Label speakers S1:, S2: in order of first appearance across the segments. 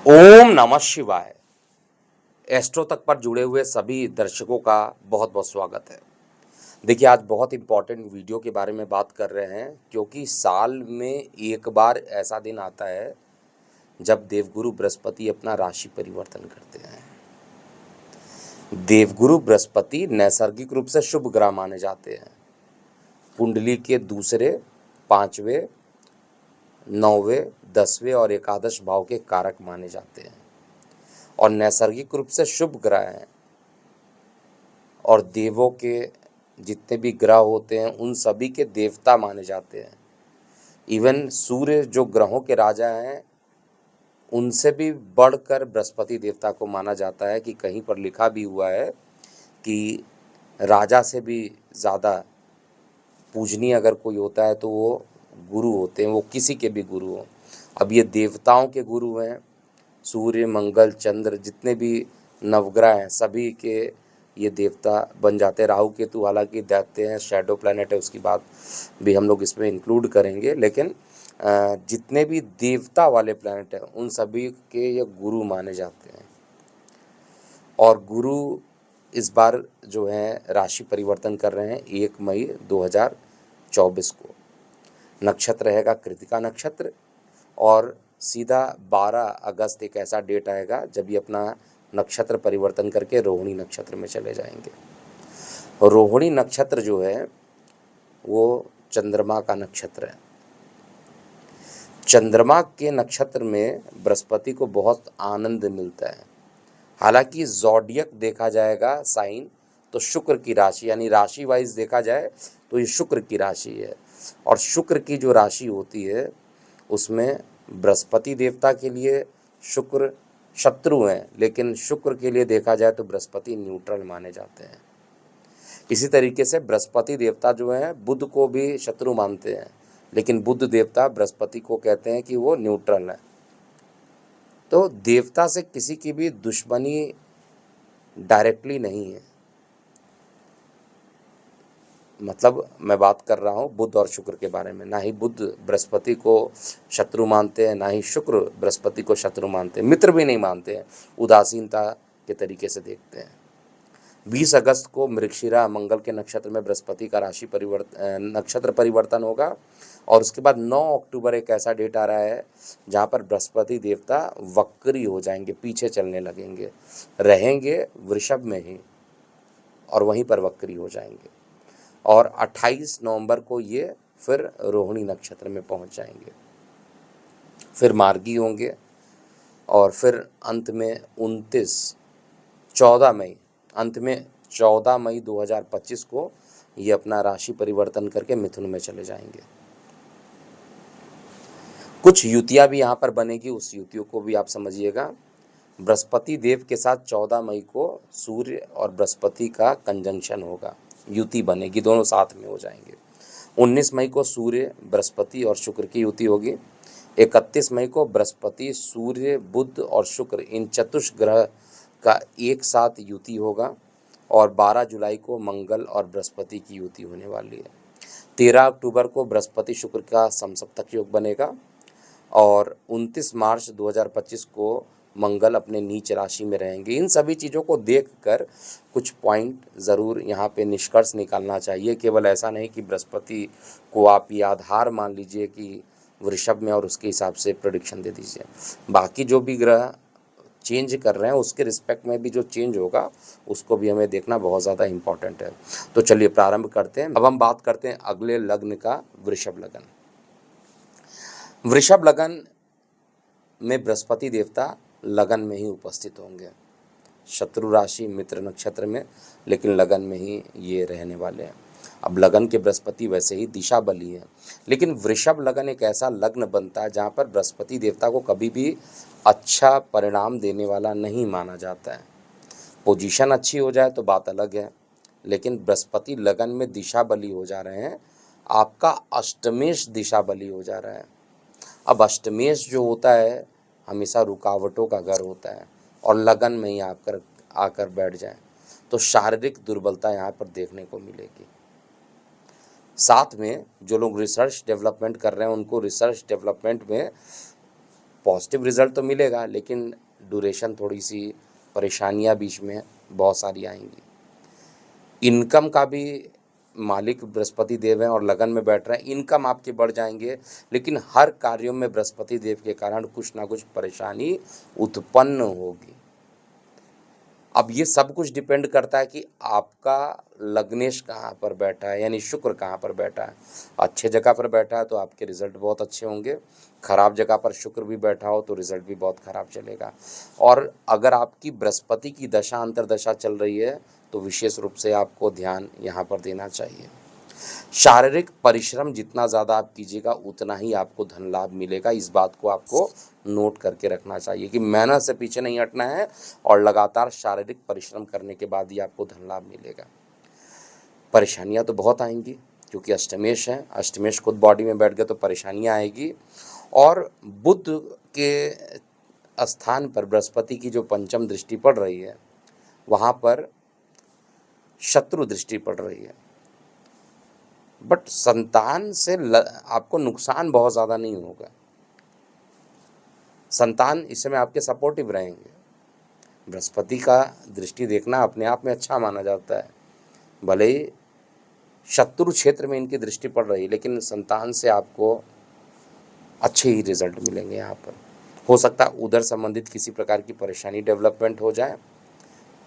S1: ओम नमः शिवाय। एस्ट्रो तक पर जुड़े हुए सभी दर्शकों का बहुत बहुत स्वागत है। देखिए, आज बहुत इम्पॉर्टेंट वीडियो के बारे में बात कर रहे हैं क्योंकि साल में एक बार ऐसा दिन आता है जब देवगुरु बृहस्पति अपना राशि परिवर्तन करते हैं। देवगुरु बृहस्पति नैसर्गिक रूप से शुभ ग्रह माने जाते हैं। कुंडली के दूसरे, पांचवें, नौवें, 10वें और एकादश भाव के कारक माने जाते हैं और नैसर्गिक रूप से शुभ ग्रह हैं। और देवों के जितने भी ग्रह होते हैं उन सभी के देवता माने जाते हैं। इवन सूर्य जो ग्रहों के राजा हैं उनसे भी बढ़कर बृहस्पति देवता को माना जाता है कि कहीं पर लिखा भी हुआ है कि राजा से भी ज़्यादा पूजनीय अगर कोई होता है तो वो गुरु होते हैं, वो किसी के भी गुरु हों। अब ये देवताओं के गुरु हैं। सूर्य, मंगल, चंद्र, जितने भी नवग्रह हैं सभी के ये देवता बन जाते हैं। राहु केतु हालांकि दैत्य हैं, शैडो प्लैनेट है, उसकी बात भी हम लोग इसमें इंक्लूड करेंगे। लेकिन जितने भी देवता वाले प्लैनेट हैं उन सभी के ये गुरु माने जाते हैं। और गुरु इस बार जो है राशि परिवर्तन कर रहे हैं 1 मई 2024 को। नक्षत्र रहेगा कृतिका नक्षत्र और सीधा 12 अगस्त एक ऐसा डेट आएगा जब ये अपना नक्षत्र परिवर्तन करके रोहिणी नक्षत्र में चले जाएंगे। और रोहिणी नक्षत्र जो है वो चंद्रमा का नक्षत्र है। चंद्रमा के नक्षत्र में बृहस्पति को बहुत आनंद मिलता है। हालांकि ज़ोडियक देखा जाएगा साइन तो शुक्र की राशि, यानी राशि वाइज देखा जाए तो ये शुक्र की राशि है। और शुक्र की जो राशि होती है उसमें बृहस्पति देवता के लिए शुक्र शत्रु हैं, लेकिन शुक्र के लिए देखा जाए तो बृहस्पति न्यूट्रल माने जाते हैं। इसी तरीके से बृहस्पति देवता जो है बुध को भी शत्रु मानते हैं, लेकिन बुध देवता बृहस्पति को कहते हैं कि वो न्यूट्रल है। तो देवता से किसी की भी दुश्मनी डायरेक्टली नहीं है। मतलब मैं बात कर रहा हूँ बुध और शुक्र के बारे में। ना ही बुध बृहस्पति को शत्रु मानते हैं, ना ही शुक्र बृहस्पति को शत्रु मानते हैं, मित्र भी नहीं मानते हैं, उदासीनता के तरीके से देखते हैं। 20 अगस्त को मृगशिरा मंगल के नक्षत्र में बृहस्पति का राशि नक्षत्र परिवर्तन होगा। और उसके बाद 9 अक्टूबर एक ऐसा डेट आ रहा है जहाँ पर बृहस्पति देवता वक्री हो जाएंगे, पीछे चलने लगेंगे, रहेंगे वृषभ में ही और वहीं पर वक्री हो जाएंगे। और 28 नवंबर को ये फिर रोहिणी नक्षत्र में पहुंच जाएंगे, फिर मार्गी होंगे और फिर अंत में 14 मई 2025 को ये अपना राशि परिवर्तन करके मिथुन में चले जाएंगे। कुछ युतियाँ भी यहाँ पर बनेगी, उस युतियों को भी आप समझिएगा। बृहस्पति देव के साथ 14 मई को सूर्य और बृहस्पति का कंजंक्शन होगा, युति बनेगी, दोनों साथ में हो जाएंगे। 19 मई को सूर्य, बृहस्पति और शुक्र की युति होगी। 31 मई को बृहस्पति, सूर्य, बुध और शुक्र इन चतुष ग्रह का एक साथ युति होगा। और 12 जुलाई को मंगल और बृहस्पति की युति होने वाली है। 13 अक्टूबर को बृहस्पति शुक्र का समसप्तक योग बनेगा और 29 मार्च 2025 को मंगल अपने नीच राशि में रहेंगे। इन सभी चीज़ों को देखकर कुछ पॉइंट ज़रूर यहाँ पे निष्कर्ष निकालना चाहिए। केवल ऐसा नहीं कि बृहस्पति को आप ये आधार मान लीजिए कि वृषभ में और उसके हिसाब से प्रेडिक्शन दे दीजिए। बाकी जो भी ग्रह चेंज कर रहे हैं उसके रिस्पेक्ट में भी जो चेंज होगा उसको भी हमें देखना बहुत ज़्यादा इम्पॉर्टेंट है। तो चलिए प्रारंभ करते हैं। अब हम बात करते हैं अगले लग्न का, वृषभ लगन। वृषभ लगन में बृहस्पति देवता लगन में ही उपस्थित होंगे, शत्रु राशि मित्र नक्षत्र में, लेकिन लगन में ही ये रहने वाले हैं। अब लगन के बृहस्पति वैसे ही दिशा बली है, लेकिन वृषभ लगन एक ऐसा लग्न बनता है जहाँ पर बृहस्पति देवता को कभी भी अच्छा परिणाम देने वाला नहीं माना जाता है। पोजीशन अच्छी हो जाए तो बात अलग है, लेकिन बृहस्पति लगन में दिशा बली हो जा रहे हैं, आपका अष्टमेश दिशा बली हो जा रहा है। अब अष्टमेश जो होता है हमेशा रुकावटों का घर होता है और लगन में ही आकर बैठ जाए तो शारीरिक दुर्बलता यहाँ पर देखने को मिलेगी। साथ में जो लोग रिसर्च डेवलपमेंट कर रहे हैं उनको रिसर्च डेवलपमेंट में पॉजिटिव रिजल्ट तो मिलेगा, लेकिन ड्यूरेशन थोड़ी सी परेशानियां बीच में बहुत सारी आएंगी। इनकम का भी मालिक बृहस्पति देव हैं और लगन में बैठ रहे हैं, इनकम आपके बढ़ जाएंगे, लेकिन हर कार्यों में बृहस्पति देव के कारण कुछ ना कुछ परेशानी उत्पन्न होगी। अब ये सब कुछ डिपेंड करता है कि आपका लग्नेश कहाँ पर बैठा है, यानी शुक्र कहाँ पर बैठा है। अच्छे जगह पर बैठा है तो आपके रिजल्ट बहुत अच्छे होंगे, खराब जगह पर शुक्र भी बैठा हो तो रिजल्ट भी बहुत खराब चलेगा। और अगर आपकी बृहस्पति की दशा अंतर्दशा चल रही है तो विशेष रूप से आपको ध्यान यहाँ पर देना चाहिए। शारीरिक परिश्रम जितना ज़्यादा आप कीजिएगा उतना ही आपको धन लाभ मिलेगा। इस बात को आपको नोट करके रखना चाहिए कि मेहनत से पीछे नहीं हटना है और लगातार शारीरिक परिश्रम करने के बाद ही आपको धन लाभ मिलेगा। परेशानियां तो बहुत आएंगी क्योंकि अष्टमेश है, अष्टमेश खुद बॉडी में बैठ गया तो परेशानियां आएगी। और बुध के स्थान पर बृहस्पति की जो पंचम दृष्टि पड़ रही है वहाँ पर शत्रु दृष्टि पड़ रही है, बट संतान से आपको नुकसान बहुत ज़्यादा नहीं होगा। संतान इस समय आपके सपोर्टिव रहेंगे। बृहस्पति का दृष्टि देखना अपने आप में अच्छा माना जाता है। भले ही शत्रु क्षेत्र में इनकी दृष्टि पड़ रही है, लेकिन संतान से आपको अच्छे ही रिजल्ट मिलेंगे। यहाँ पर हो सकता है उधर संबंधित किसी प्रकार की परेशानी डेवलपमेंट हो जाए,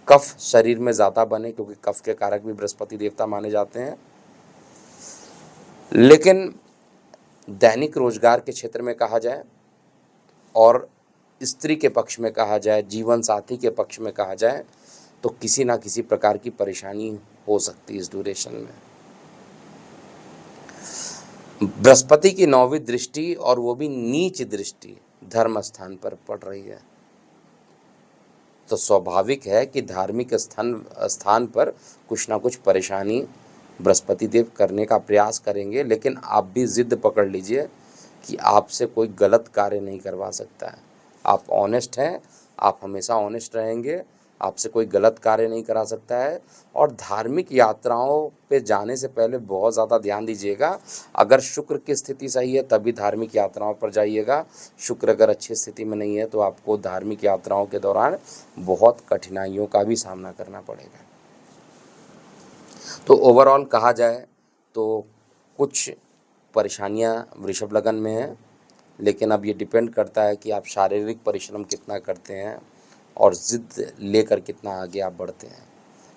S1: कफ शरीर में ज़्यादा बने क्योंकि कफ के कारक भी बृहस्पति देवता माने जाते हैं। लेकिन दैनिक रोजगार के क्षेत्र में कहा जाए और स्त्री के पक्ष में कहा जाए, जीवन साथी के पक्ष में कहा जाए तो किसी ना किसी प्रकार की परेशानी हो सकती है इस ड्यूरेशन में। बृहस्पति की 9वीं दृष्टि और वो भी नीच दृष्टि धर्म स्थान पर पड़ रही है, तो स्वाभाविक है कि धार्मिक स्थान पर कुछ ना कुछ परेशानी बृहस्पति देव करने का प्रयास करेंगे। लेकिन आप भी जिद पकड़ लीजिए कि आपसे कोई गलत कार्य नहीं करवा सकता है। आप ऑनेस्ट हैं, आप हमेशा ऑनेस्ट रहेंगे, आपसे कोई गलत कार्य नहीं करा सकता है। और धार्मिक यात्राओं पे जाने से पहले बहुत ज़्यादा ध्यान दीजिएगा। अगर शुक्र की स्थिति सही है तभी धार्मिक यात्राओं पर जाइएगा। शुक्र अगर अच्छी स्थिति में नहीं है तो आपको धार्मिक यात्राओं के दौरान बहुत कठिनाइयों का भी सामना करना पड़ेगा। तो ओवरऑल कहा जाए तो कुछ परेशानियां वृषभ लगन में हैं, लेकिन अब ये डिपेंड करता है कि आप शारीरिक परिश्रम कितना करते हैं और ज़िद लेकर कितना आगे आप बढ़ते हैं।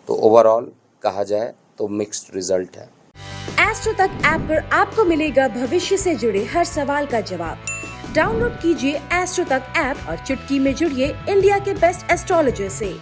S1: तो ओवरऑल कहा जाए तो मिक्स्ड रिजल्ट है।
S2: एस्ट्रो तक ऐप पर आपको मिलेगा भविष्य से जुड़े हर सवाल का जवाब। डाउनलोड कीजिए एस्ट्रो तक ऐप और चुटकी में जुड़िए इंडिया के बेस्ट एस्ट्रोलॉजर से।